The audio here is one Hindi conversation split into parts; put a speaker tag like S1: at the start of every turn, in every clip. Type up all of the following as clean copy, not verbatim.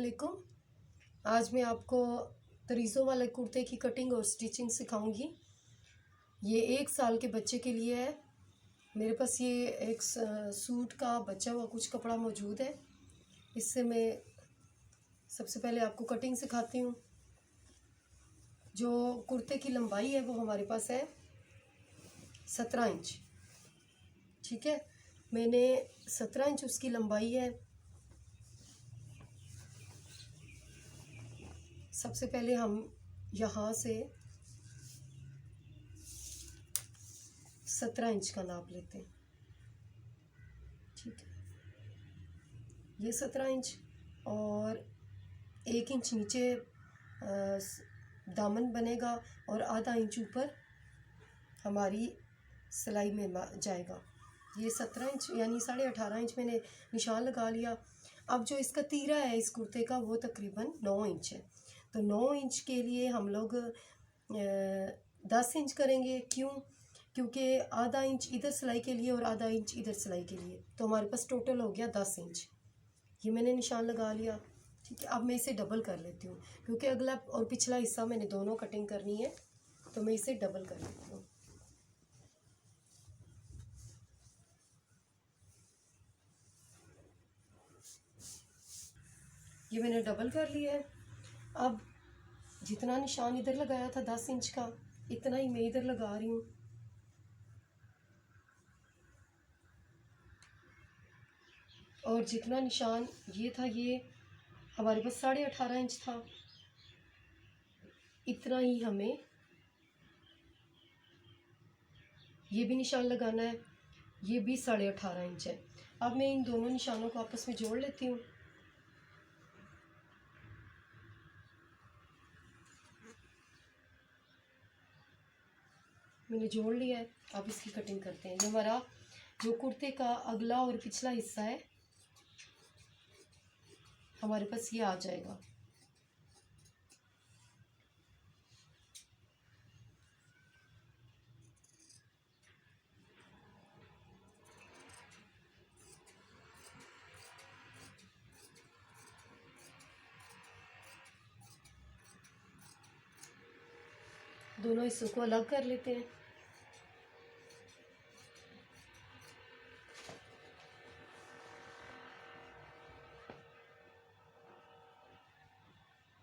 S1: वालेकुम। आज मैं आपको तरीज़ों वाले कुर्ते की कटिंग और स्टिचिंग सिखाऊंगी। ये 1 साल के बच्चे के लिए है। मेरे पास ये एक सूट का बचा हुआ कुछ कपड़ा मौजूद है। इससे मैं सबसे पहले आपको कटिंग सिखाती हूँ। जो कुर्ते की लंबाई है वो हमारे पास है 17 इंच। ठीक है, मैंने 17 इंच उसकी लंबाई है। सबसे पहले हम यहाँ से 17 इंच का नाप लेते हैं। ठीक है, ये 17 इंच और 1 इंच नीचे दामन बनेगा और आधा इंच ऊपर हमारी सिलाई में जाएगा। ये 17 इंच यानी 18.5 इंच मैंने निशान लगा लिया। अब जो इसका तीरा है इस कुर्ते का वो तकरीबन 9 इंच है। तो 9 इंच के लिए हम लोग 10 इंच करेंगे। क्यों? क्योंकि आधा इंच इधर सिलाई के लिए और आधा इंच इधर सिलाई के लिए, तो हमारे पास टोटल हो गया 10 इंच। ये मैंने निशान लगा लिया। ठीक है, अब मैं इसे डबल कर लेती हूँ क्योंकि अगला और पिछला हिस्सा मैंने दोनों कटिंग करनी है, तो मैं इसे डबल कर लेती हूँ। ये मैंने डबल कर लिया है। अब जितना निशान इधर लगाया था 10 इंच का, इतना ही मैं इधर लगा रही हूँ। और जितना निशान ये था, ये हमारे पास 18.5 इंच था, इतना ही हमें ये भी निशान लगाना है। ये भी 18.5 इंच है। अब मैं इन दोनों निशानों को आपस में जोड़ लेती हूँ। मैंने जोड़ लिया है। अब इसकी कटिंग करते हैं। ये हमारा जो कुर्ते का अगला और पिछला हिस्सा है हमारे पास ये आ जाएगा। दोनों हिस्सों को अलग कर लेते हैं।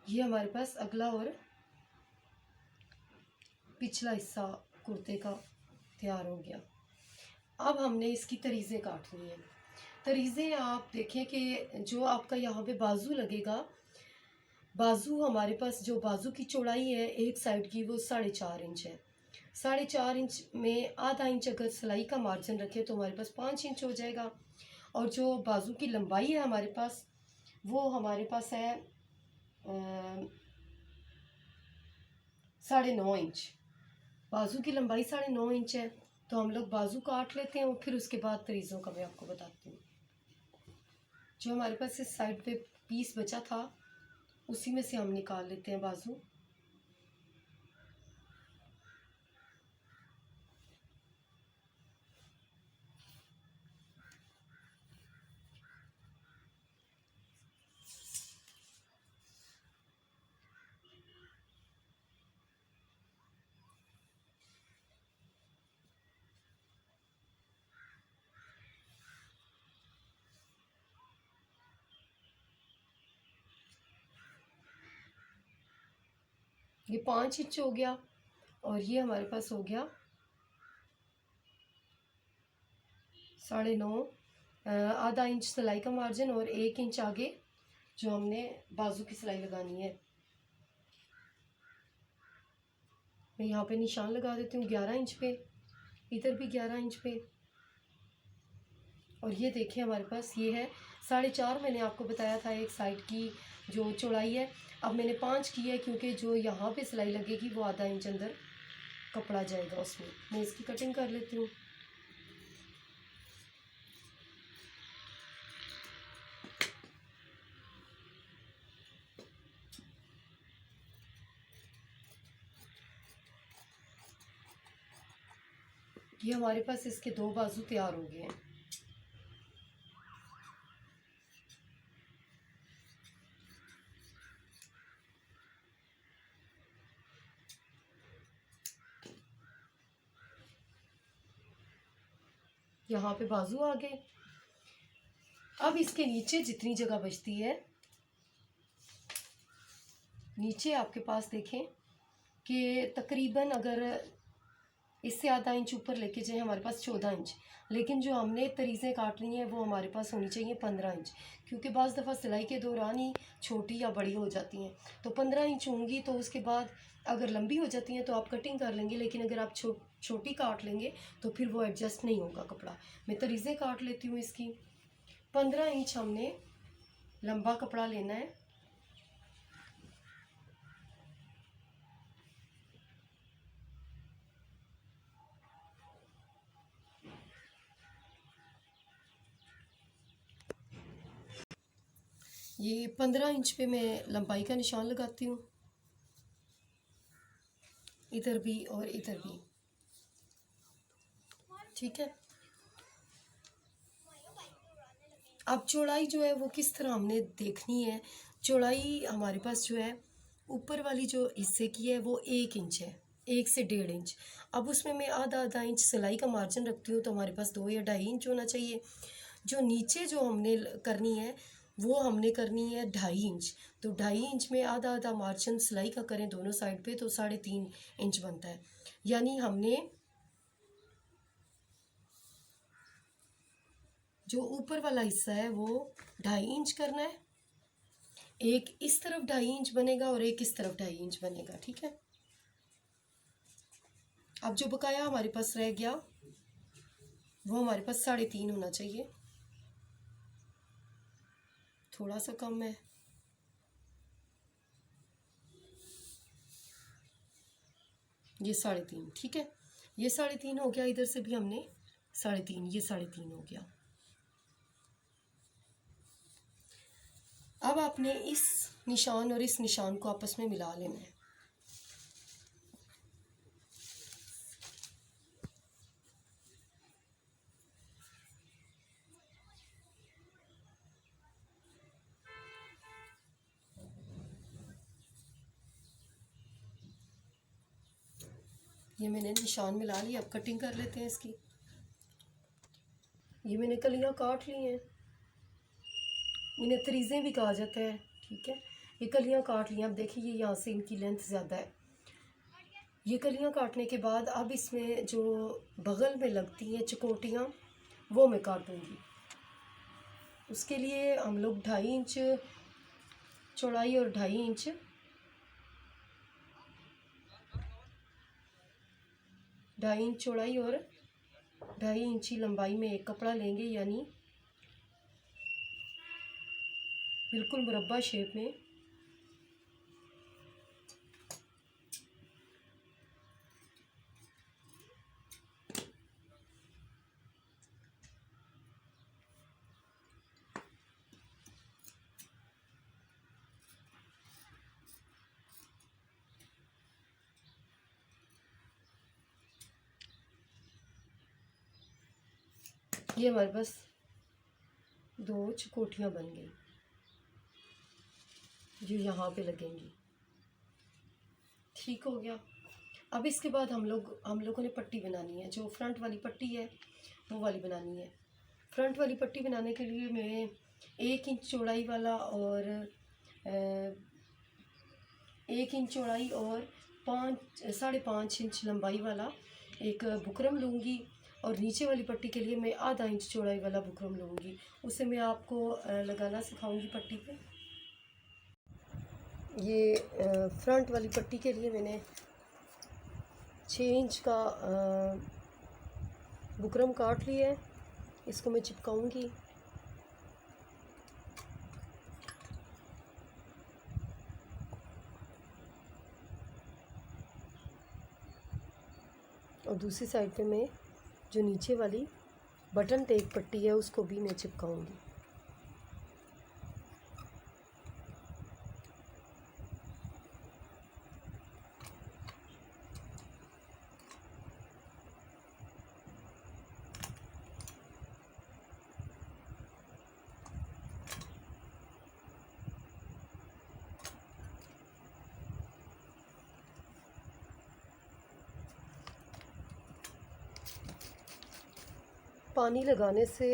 S1: ये हमारे पास अगला और पिछला हिस्सा कुर्ते का तैयार हो गया। अब हमने इसकी तरीज़ें काटनी है। तरीज़ें आप देखें कि जो आपका यहाँ पे बाजू लगेगा, बाजू हमारे पास जो बाजू की चौड़ाई है एक साइड की वो 4.5 इंच है। 4.5 इंच में आधा इंच अगर सिलाई का मार्जिन रखे तो हमारे पास 5 इंच हो जाएगा। और जो बाजू की लंबाई है हमारे पास वो हमारे पास है 9.5 इंच। बाजू की लंबाई 9.5 इंच है। तो हम लोग बाजू काट लेते हैं और फिर उसके बाद तरीज़ों का मैं आपको बताती हूँ। जो हमारे पास इस साइड पे पीस बचा था उसी में से हम निकाल लेते हैं बाजू। ये 5 इंच हो गया और ये हमारे पास हो गया 9.5। आधा इंच सिलाई का मार्जिन और 1 इंच आगे जो हमने बाजू की सिलाई लगानी है। मैं यहाँ पे निशान लगा देती हूँ 11 इंच पे, इधर भी 11 इंच पे। और ये देखिए हमारे पास ये है 4.5। मैंने आपको बताया था एक साइड की जो चौड़ाई है। अब मैंने 5 की है क्योंकि जो यहाँ पे सिलाई लगेगी वो आधा इंच अंदर कपड़ा जाएगा उसमें। मैं इसकी कटिंग कर लेती हूँ। ये हमारे पास इसके 2 बाजू तैयार हो गए हैं। यहाँ पे बाजू आ गए। अब इसके नीचे जितनी जगह बचती है, नीचे आपके पास देखें कि तकरीबन अगर इससे आधा इंच ऊपर लेके जाए हमारे पास 14 इंच, लेकिन जो हमने तरीज़ें काटनी है वो हमारे पास होनी चाहिए 15 इंच, क्योंकि बाज़ दफ़ा सिलाई के दौरान ही छोटी या बड़ी हो जाती हैं। तो 15 इंच होंगी, तो उसके बाद अगर लंबी हो जाती हैं तो आप कटिंग कर लेंगे, लेकिन अगर आप छोटी काट लेंगे तो फिर वो एडजस्ट नहीं होगा कपड़ा। मैं तरीज़ें काट लेती हूँ इसकी। 15 इंच हमने लंबा कपड़ा लेना है। ये 15 इंच पे मैं लंबाई का निशान लगाती हूँ, इधर भी और इधर भी, ठीक है। अब चौड़ाई जो है वो किस तरह हमने देखनी है। चौड़ाई हमारे पास जो है ऊपर वाली जो हिस्से की है वो 1 इंच है, 1 से 1.5 इंच। अब उसमें मैं आधा आधा इंच सिलाई का मार्जिन रखती हूँ, तो हमारे पास 2 या 2.5 इंच होना चाहिए। जो नीचे जो हमने करनी है वो हमने करनी है 2.5 इंच। तो 2.5 इंच में आधा आधा मार्जिन सिलाई का करें दोनों साइड पे, तो 3.5 इंच बनता है। यानी हमने जो ऊपर वाला हिस्सा है वो 2.5 इंच करना है। एक इस तरफ 2.5 इंच बनेगा और एक इस तरफ 2.5 इंच बनेगा, ठीक है। अब जो बकाया हमारे पास रह गया वो हमारे पास 3.5 होना चाहिए, थोड़ा सा कम है। ये 3.5, ठीक है। ये 3.5 हो गया, इधर से भी हमने 3.5, ये 3.5 हो गया। अब आपने इस निशान और इस निशान को आपस में मिला लेना है। ये मैंने निशान मिला लिया। अब कटिंग कर लेते हैं इसकी। ये मैंने कलियां काट ली हैं, इन्हें तरीज़ें भी कहा जाता है, ठीक है। ये कलियां काट ली। अब देखिए ये यहाँ से इनकी लेंथ ज़्यादा है। ये कलियां काटने के बाद अब इसमें जो बगल में लगती हैं चकोटियाँ वो मैं काटूंगी। उसके लिए हम लोग 2.5 इंच चौड़ाई और 2.5 इंच 2.5 इंच चौड़ाई और 2.5 इंची लंबाई में एक कपड़ा लेंगे, यानी बिल्कुल मुरब्बा शेप में। ये हमारे पास 2 चकोटियाँ बन गई जो यहाँ पे लगेंगी, ठीक हो गया। अब इसके बाद हम लोगों ने पट्टी बनानी है। जो फ्रंट वाली पट्टी है वो वाली बनानी है। फ्रंट वाली पट्टी बनाने के लिए मैं 1 इंच चौड़ाई वाला और 1 इंच चौड़ाई और 5.5 इंच लंबाई वाला एक बुकरम लूँगी, और नीचे वाली पट्टी के लिए मैं आधा इंच चौड़ाई वाला बुकरम लूँगी। उसे मैं आपको लगाना सिखाऊंगी पट्टी पे। ये फ्रंट वाली पट्टी के लिए मैंने 6 इंच का बुकरम काट लिया है। इसको मैं चिपकाऊंगी। और दूसरी साइड पे मैं जो नीचे वाली बटन टेक पट्टी है उसको भी मैं चिपकाऊंगी। पानी लगाने से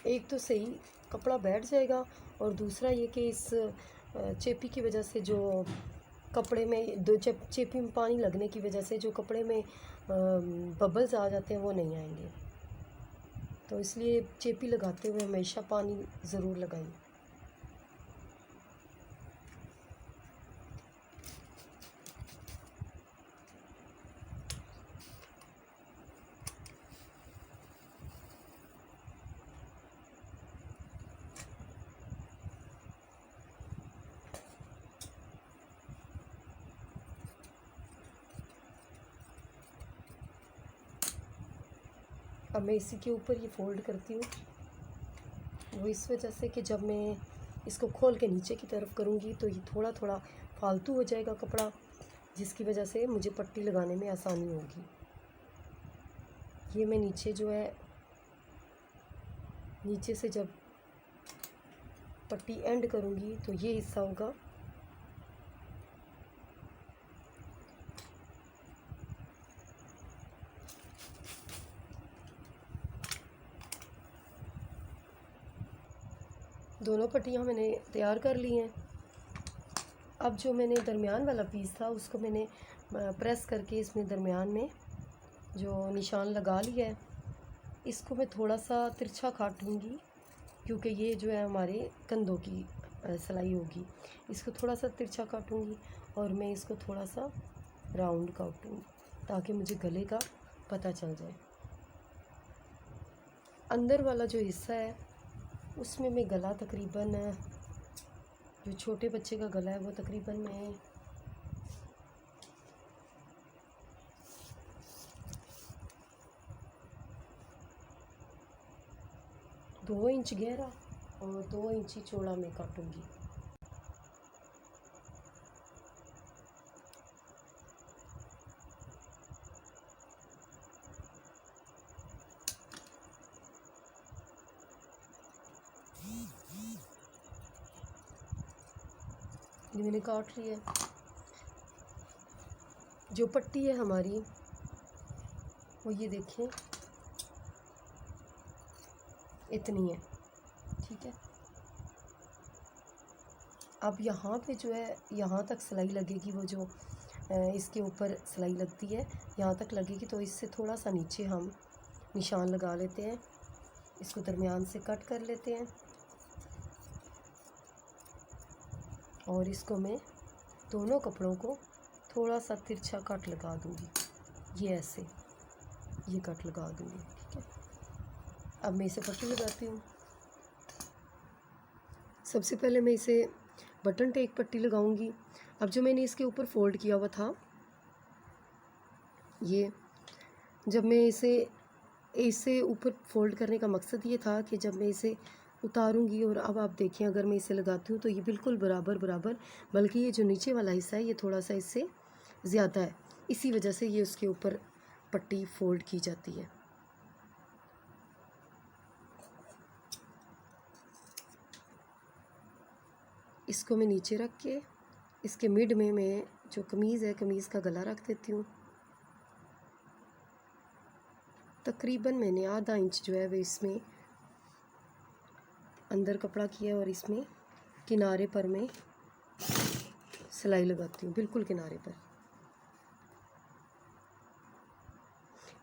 S1: एक तो सही कपड़ा बैठ जाएगा, और दूसरा ये कि इस चेपी की वजह से जो कपड़े में चेपी में पानी लगने की वजह से जो कपड़े में बबल्स आ जाते हैं वो नहीं आएंगे। तो इसलिए चेपी लगाते हुए हमेशा पानी ज़रूर लगाइए। अब मैं इसी के ऊपर ये फ़ोल्ड करती हूँ, वो इस वजह से कि जब मैं इसको खोल के नीचे की तरफ करूँगी तो ये थोड़ा थोड़ा फालतू हो जाएगा कपड़ा, जिसकी वजह से मुझे पट्टी लगाने में आसानी होगी। ये मैं नीचे जो है, नीचे से जब पट्टी एंड करूँगी तो ये हिस्सा होगा, दोनों पट्टियाँ मैंने तैयार कर ली हैं। अब जो मैंने दरमियान वाला पीस था उसको मैंने प्रेस करके इसमें दरमियान में जो निशान लगा लिया है, इसको मैं थोड़ा सा तिरछा काटूँगी, क्योंकि ये जो है हमारे कंधों की सिलाई होगी। इसको थोड़ा सा तिरछा काटूँगी और मैं इसको थोड़ा सा राउंड काटूँगी ताकि मुझे गले का पता चल जाए। अंदर वाला जो हिस्सा है उसमें मैं गला तकरीबन, जो छोटे बच्चे का गला है वो तकरीबन मैं 2 इंच गहरा और 2 इंच चौड़ा में काटूंगी। ये मैंने काट लिया है। जो पट्टी है हमारी वो ये देखें इतनी है, ठीक है। अब यहाँ पे जो है यहाँ तक सिलाई लगेगी, वो जो इसके ऊपर सिलाई लगती है यहाँ तक लगेगी, तो इससे थोड़ा सा नीचे हम निशान लगा लेते हैं। इसको दरमियान से कट कर लेते हैं और इसको मैं दोनों कपड़ों को थोड़ा सा तिरछा कट लगा दूंगी। ये ऐसे ये कट लगा दूंगी, ठीक है। अब मैं इसे पट्टी लगाती हूँ। सबसे पहले मैं इसे बटन टेक पट्टी लगाऊंगी। अब जो मैंने इसके ऊपर फोल्ड किया हुआ था, ये जब मैं इसे ऊपर फोल्ड करने का मकसद ये था कि जब मैं इसे उतारूंगी, और अब आप देखें अगर मैं इसे लगाती हूँ तो ये बिल्कुल बराबर बराबर, बल्कि ये जो नीचे वाला हिस्सा है ये थोड़ा सा इससे ज़्यादा है, इसी वजह से ये उसके ऊपर पट्टी फोल्ड की जाती है। इसको मैं नीचे रख के इसके मिड में मैं जो कमीज़ है, कमीज़ का गला रख देती हूँ। तकरीबन मैंने आधा इंच जो है वो इसमें अंदर कपड़ा किया और इसमें किनारे पर मैं सिलाई लगाती हूँ, बिल्कुल किनारे पर।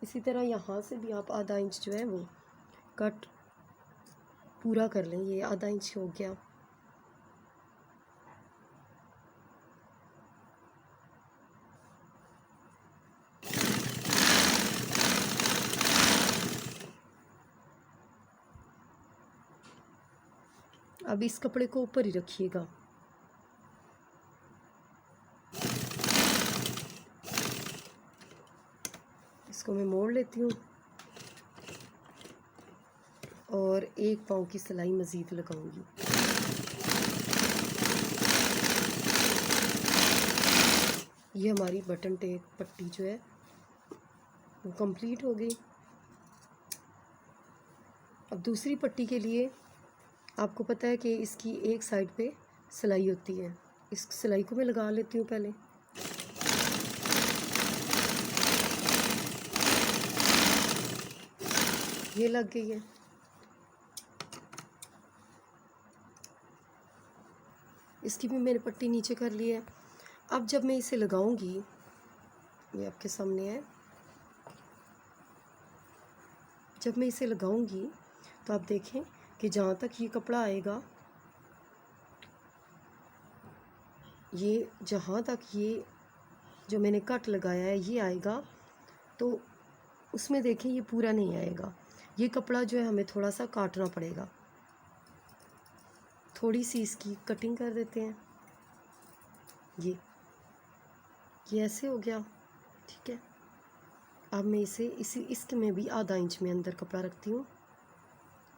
S1: इसी तरह यहाँ से भी आप आधा इंच जो है वो कट पूरा कर लें। ये आधा इंच हो गया। अब इस कपड़े को ऊपर ही रखिएगा। इसको मैं मोड़ लेती हूँ और एक पाँव की सिलाई मज़ीद लगाऊंगी। ये हमारी बटन टेक पट्टी जो है वो कंप्लीट हो गई। अब दूसरी पट्टी के लिए आपको पता है कि इसकी एक साइड पे सिलाई होती है। इस सिलाई को मैं लगा लेती हूँ पहले। ये लग गई है। इसकी भी मैंने पट्टी नीचे कर ली है। अब जब मैं इसे लगाऊंगी, ये आपके सामने है, जब मैं इसे लगाऊंगी तो आप देखें कि जहाँ तक ये कपड़ा आएगा, ये जहाँ तक ये जो मैंने कट लगाया है ये आएगा, तो उसमें देखें ये पूरा नहीं आएगा। ये कपड़ा जो है हमें थोड़ा सा काटना पड़ेगा। थोड़ी सी इसकी कटिंग कर देते हैं। ये ऐसे हो गया, ठीक है। अब मैं इसे इसके में भी आधा इंच में अंदर कपड़ा रखती हूँ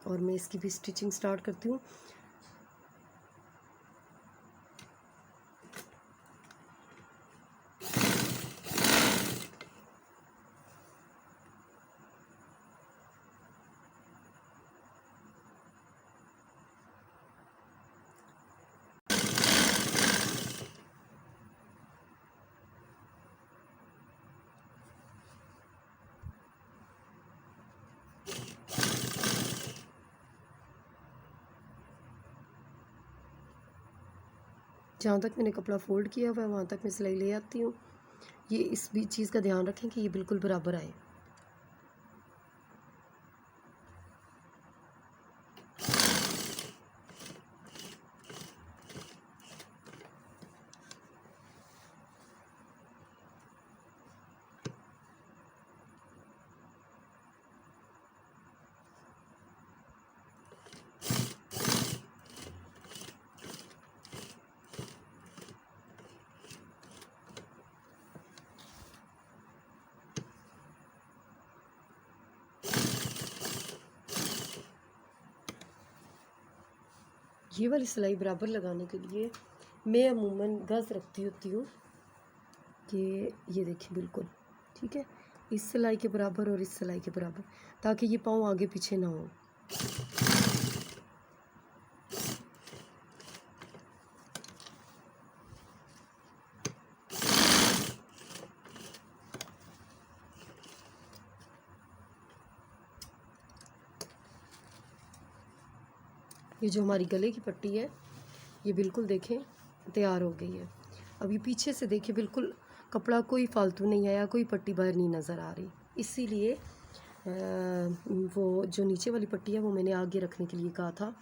S1: और मैं इसकी भी स्टिचिंग स्टार्ट करती हूँ। जहाँ तक मैंने कपड़ा फोल्ड किया हुआ है वहाँ तक मैं सिलाई ले आती हूँ। ये इस भी चीज़ का ध्यान रखें कि ये बिल्कुल बराबर आए। ये वाली सिलाई बराबर लगाने के लिए मैं अमूमन गज़ रखती होती हूँ कि ये देखिए बिल्कुल ठीक है, इस सिलाई के बराबर और इस सिलाई के बराबर, ताकि ये पाँव आगे पीछे ना हो। ये जो हमारी गले की पट्टी है ये बिल्कुल देखें तैयार हो गई है। अब ये पीछे से देखिए बिल्कुल कपड़ा कोई फालतू नहीं आया, कोई पट्टी बाहर नहीं नज़र आ रही। इसीलिए वो जो नीचे वाली पट्टी है वो मैंने आगे रखने के लिए कहा था,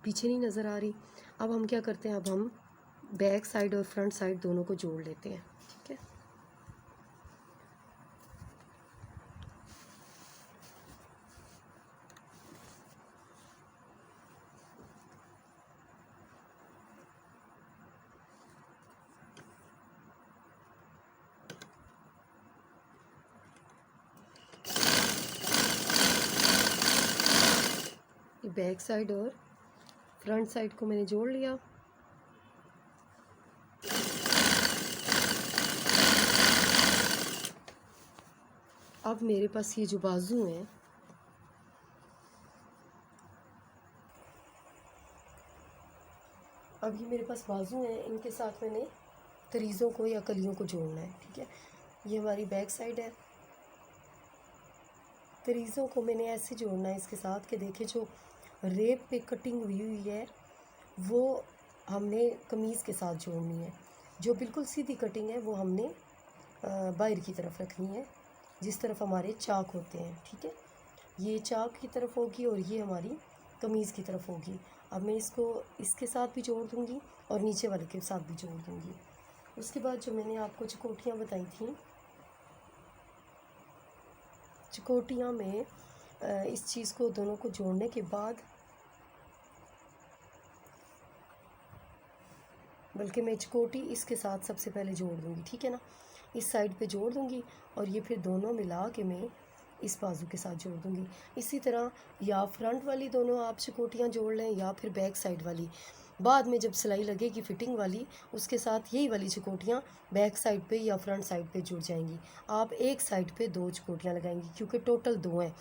S1: पीछे नहीं नज़र आ रही। अब हम क्या करते हैं, अब हम बैक साइड और फ्रंट साइड दोनों को जोड़ लेते हैं, ठीक है। बैक साइड और फ्रंट साइड को मैंने जोड़ लिया। अब मेरे पास ये जो बाजू हैं, अब ये मेरे पास बाजू हैं, इनके साथ मैंने तरीज़ों को या कलियों को जोड़ना है, ठीक है। ये हमारी बैक साइड है, तरीज़ों को मैंने ऐसे जोड़ना है इसके साथ कि देखिए जो रेप पे कटिंग हुई है वो हमने कमीज़ के साथ जोड़नी है। जो बिल्कुल सीधी कटिंग है वो हमने बाहर की तरफ रखनी है, जिस तरफ हमारे चाक होते हैं, ठीक है। ये चाक की तरफ होगी और ये हमारी कमीज़ की तरफ होगी। अब मैं इसको इसके साथ भी जोड़ दूँगी और नीचे वाले के साथ भी जोड़ दूँगी। उसके बाद जो मैंने आपको चकोटियाँ बताई थी, चकोटियाँ में इस चीज़ को दोनों को जोड़ने के बाद, बल्कि मैं चकोटी इसके साथ सबसे पहले जोड़ दूँगी, ठीक है ना। इस साइड पे जोड़ दूँगी और ये फिर दोनों मिला के मैं इस बाजू के साथ जोड़ दूँगी। इसी तरह या फ्रंट वाली दोनों आप चकोटियाँ जोड़ लें या फिर बैक साइड वाली। बाद में जब सिलाई लगेगी फिटिंग वाली, उसके साथ यही वाली चकोटियाँ बैक साइड पे या फ्रंट साइड पे जुड़ जाएंगी। आप एक साइड पे 2 चकोटियाँ लगाएंगी क्योंकि टोटल 2 हैं,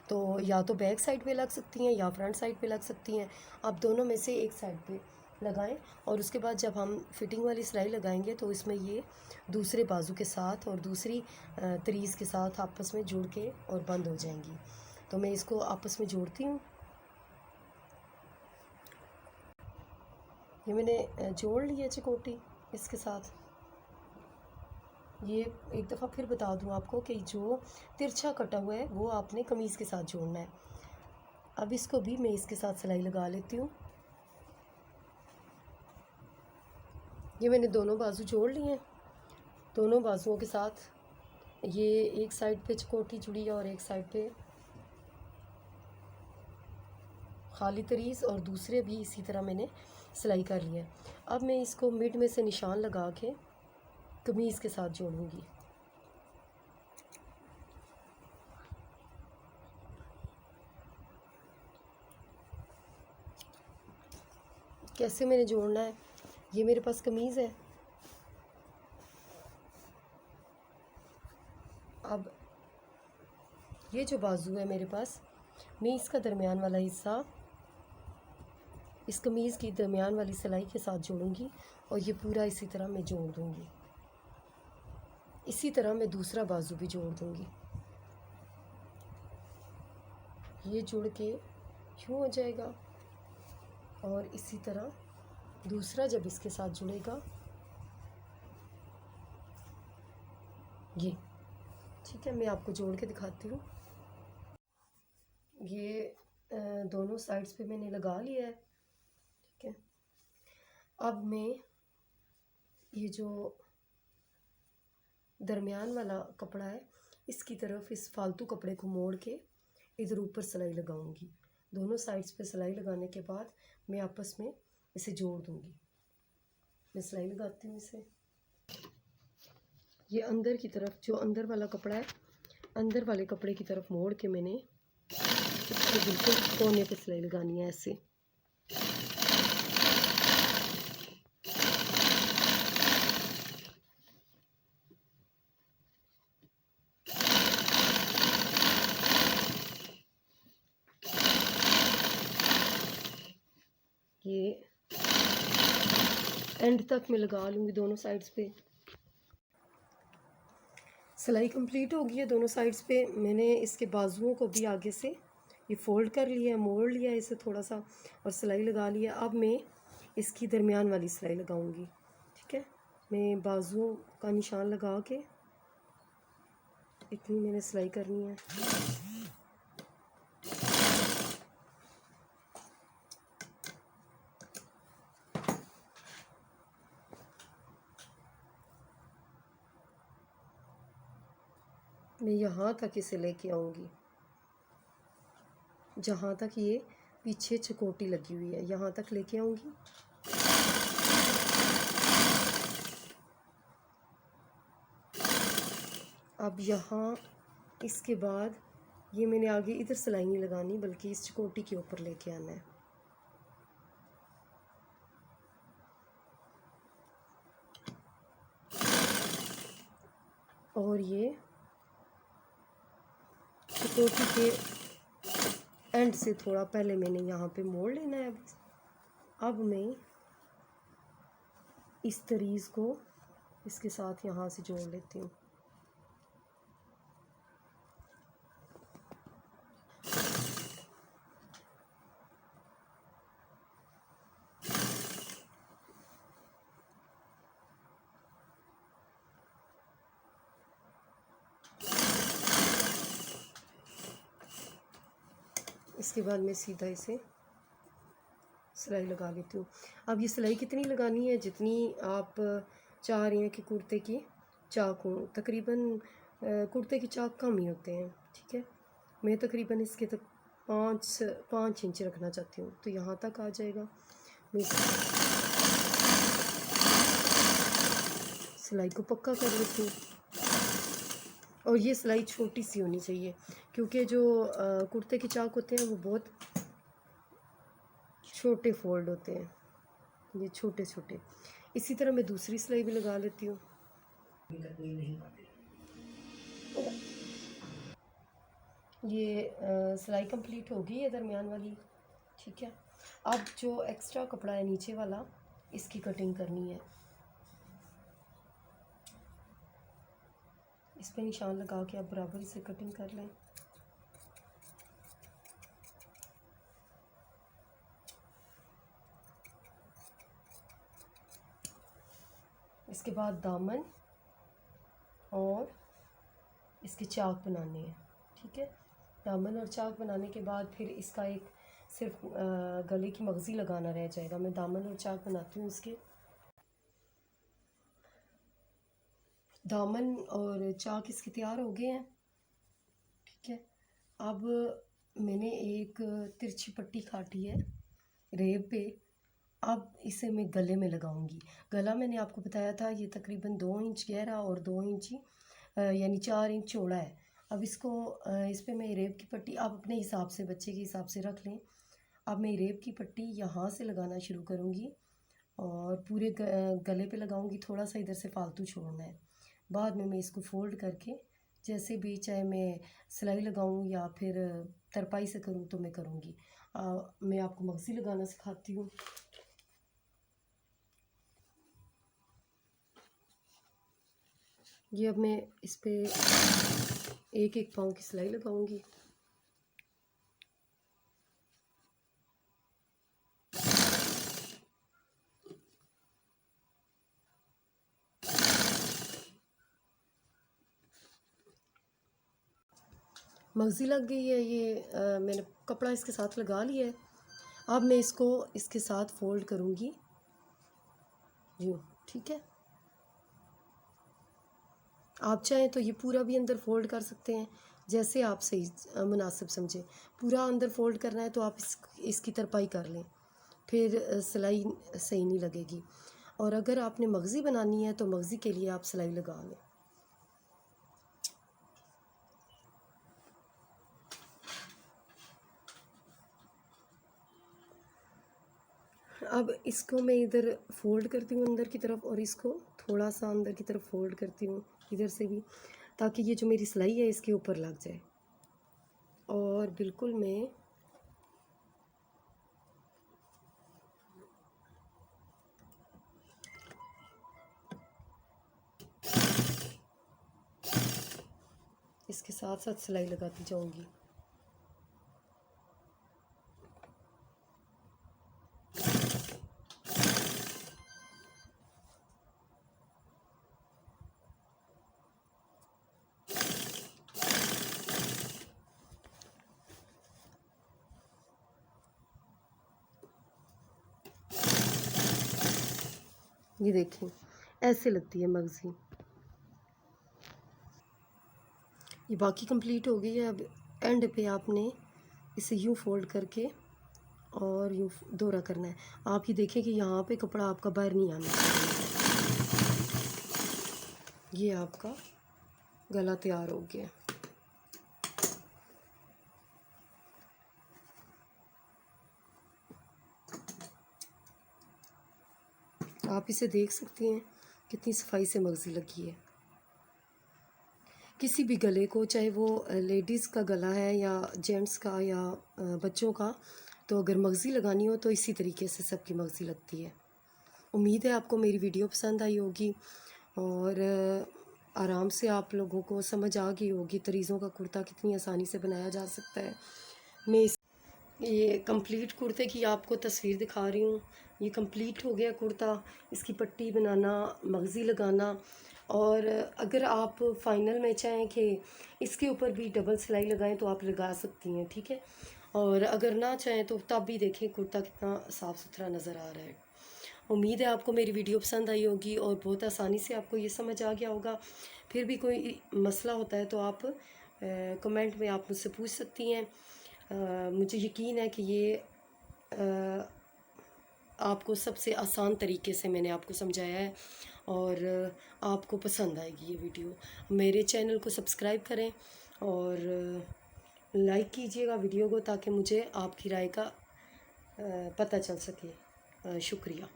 S1: तो या तो बैक साइड पे लग सकती हैं या फ्रंट साइड पे लग सकती हैं। आप दोनों में से एक साइड पे लगाएं और उसके बाद जब हम फिटिंग वाली सिलाई लगाएंगे तो इसमें ये दूसरे बाजू के साथ और दूसरी तरीज़ के साथ आपस में जुड़ के और बंद हो जाएंगी। तो मैं इसको आपस में जोड़ती हूँ। ये मैंने जोड़ लिया चिकोटी इसके साथ। ये एक दफ़ा फिर बता दूँ आपको कि जो तिरछा कटा हुआ है वो आपने कमीज़ के साथ जोड़ना है। अब इसको भी मैं इसके साथ सिलाई लगा लेती हूँ। ये मैंने दोनों बाजू जोड़ लिए हैं। दोनों बाजुओं के साथ ये एक साइड पे चिकोटी जुड़ी है और एक साइड पे खाली तरीज़, और दूसरे भी इसी तरह मैंने सिलाई कर लिया है। अब मैं इसको मिड में से निशान लगा के कमीज़ के साथ जोड़ूंगी। कैसे मैंने जोड़ना है, ये मेरे पास कमीज़ है। अब ये जो बाजू है मेरे पास, मैं इसका दरमियान वाला हिस्सा इस कमीज़ की दरमियान वाली सिलाई के साथ जोड़ूंगी और ये पूरा इसी तरह मैं जोड़ दूंगी। इसी तरह मैं दूसरा बाजू भी जोड़ दूंगी। ये जुड़ के यूँ हो जाएगा और इसी तरह दूसरा जब इसके साथ जुड़ेगा, ये ठीक है। मैं आपको जोड़ के दिखाती हूँ। ये दोनों साइड्स पे मैंने लगा लिया है, ठीक है। अब मैं ये जो दरमियान वाला कपड़ा है इसकी तरफ इस फालतू कपड़े को मोड़ के इधर ऊपर सिलाई लगाऊंगी। दोनों साइड्स पे सिलाई लगाने के बाद मैं आपस में इसे जोड़ दूंगी। मैं सिलाई लगाती हूँ इसे। ये अंदर की तरफ, जो अंदर वाला कपड़ा है, अंदर वाले कपड़े की तरफ मोड़ के मैंने इसके बिल्कुल कोने पे सिलाई लगानी है ऐसे। ये एंड तक मैं लगा लूँगी दोनों साइड्स पे। सिलाई कंप्लीट हो गई है दोनों साइड्स पे। मैंने इसके बाजुओं को भी आगे से ये फोल्ड कर लिया, मोड़ लिया इसे थोड़ा सा और सिलाई लगा लिया। अब मैं इसकी दरमियान वाली सिलाई लगाऊंगी, ठीक है। मैं बाजुओं का निशान लगा के इतनी मैंने सिलाई करनी है। मैं यहाँ तक इसे लेके आऊँगी जहाँ तक ये पीछे चकोटी लगी हुई है, यहाँ तक लेके आऊँगी। अब यहाँ इसके बाद ये मैंने आगे इधर सिलाई नहीं लगानी बल्कि इस चकोटी के ऊपर लेके आना है। और ये चकोटी के एंड से थोड़ा पहले मैंने यहाँ पे मोड़ लेना है। अब मैं इस तरीज़ को इसके साथ यहाँ से जोड़ लेती हूँ। इसके बाद मैं सीधा इसे सिलाई लगा लेती हूँ। अब ये सिलाई कितनी लगानी है, जितनी आप चाह रही हैं कि कुर्ते की चाक हो। तकरीबन कुर्ते की चाक कम ही होते हैं, ठीक है। मैं तकरीबन इसके तक 5 इंच रखना चाहती हूँ, तो यहाँ तक आ जाएगा। मैं सिलाई को पक्का कर लेती हूँ। और ये सिलाई छोटी सी होनी चाहिए क्योंकि जो कुर्ते की चाक होते हैं वो बहुत छोटे फोल्ड होते हैं, ये छोटे छोटे। इसी तरह मैं दूसरी सिलाई भी लगा लेती हूँ। ये सिलाई कंप्लीट हो गई है दरमियान वाली, ठीक है। अब जो एक्स्ट्रा कपड़ा है नीचे वाला, इसकी कटिंग करनी है। इस पे निशान लगा के आप बराबर इसे कटिंग कर लें। इसके बाद दामन और इसके चाक बनाने हैं, ठीक है। दामन और चाक बनाने के बाद फिर इसका एक सिर्फ गले की मगज़ी लगाना रह जाएगा। मैं दामन और चाक बनाती हूँ इसके। दामन और चाक इसके तैयार हो गए हैं, ठीक है। अब मैंने एक तिरछी पट्टी काटी है रेब पे। अब इसे मैं गले में लगाऊंगी। गला मैंने आपको बताया था ये तकरीबन 2 इंच गहरा और 2 इंच यानी 4 इंच चौड़ा है। अब इसको इस पर मैं रेब की पट्टी आप अपने हिसाब से, बच्चे के हिसाब से रख लें। अब मैं रेब की पट्टी यहाँ से लगाना शुरू करूँगी और पूरे गले पे लगाऊंगी। थोड़ा सा इधर से फालतू छोड़ना है। बाद में मैं इसको फ़ोल्ड करके जैसे भी, चाहे मैं सिलाई लगाऊं या फिर तरपाई से करूं तो मैं करूँगी। मैं आपको मगज़ी लगाना सिखाती हूँ। ये अब मैं इस पे एक एक पाँव की सिलाई लगाऊंगी। मगज़ी लग गई है। ये मैंने कपड़ा इसके साथ लगा लिया है। अब मैं इसको इसके साथ फ़ोल्ड करूँगी यूँ, ठीक है। आप चाहें तो ये पूरा भी अंदर फ़ोल्ड कर सकते हैं, जैसे आप सही मुनासिब समझें। पूरा अंदर फ़ोल्ड करना है तो आप इसकी तरपाई कर लें, फिर सिलाई सही नहीं लगेगी। और अगर आपने मगज़ी बनानी है तो मगज़ी के लिए आप सिलाई लगा लें। अब इसको मैं इधर फ़ोल्ड करती हूँ अंदर की तरफ और इसको थोड़ा सा अंदर की तरफ फ़ोल्ड करती हूँ इधर से भी, ताकि ये जो मेरी सिलाई है इसके ऊपर लग जाए। और बिल्कुल मैं इसके साथ साथ सिलाई लगाती जाऊँगी। ये देखें ऐसे लगती है मगज़ी। ये बाकी कंप्लीट हो गई है। अब एंड पे आपने इसे यूँ फोल्ड करके और यूँ दोहरा करना है। आप ये देखें कि यहाँ पे कपड़ा आपका बाहर नहीं आना चाहिए। ये आपका गला तैयार हो गया। आप इसे देख सकती हैं कितनी सफाई से मगज़ी लगी है। किसी भी गले को, चाहे वो लेडीज़ का गला है या जेंट्स का या बच्चों का, तो अगर मगज़ी लगानी हो तो इसी तरीके से सबकी मगज़ी लगती है। उम्मीद है आपको मेरी वीडियो पसंद आई होगी और आराम से आप लोगों को समझ आ गई होगी तरीज़ों का कुर्ता कितनी आसानी से बनाया जा सकता है। मैं ये कंप्लीट कुर्ते की आपको तस्वीर दिखा रही हूँ। ये कंप्लीट हो गया कुर्ता। इसकी पट्टी बनाना, मगज़ी लगाना, और अगर आप फाइनल में चाहें कि इसके ऊपर भी डबल सिलाई लगाएं तो आप लगा सकती हैं, ठीक है। और अगर ना चाहें तो तब भी देखें कुर्ता कितना साफ़ सुथरा नज़र आ रहा है। उम्मीद है आपको मेरी वीडियो पसंद आई होगी और बहुत आसानी से आपको ये समझ आ गया होगा। फिर भी कोई मसला होता है तो आप कमेंट में आप मुझसे पूछ सकती हैं। मुझे यकीन है कि ये आपको सबसे आसान तरीके से मैंने आपको समझाया है और आपको पसंद आएगी ये वीडियो। मेरे चैनल को सब्सक्राइब करें और लाइक कीजिएगा वीडियो को, ताकि मुझे आपकी राय का पता चल सके। शुक्रिया।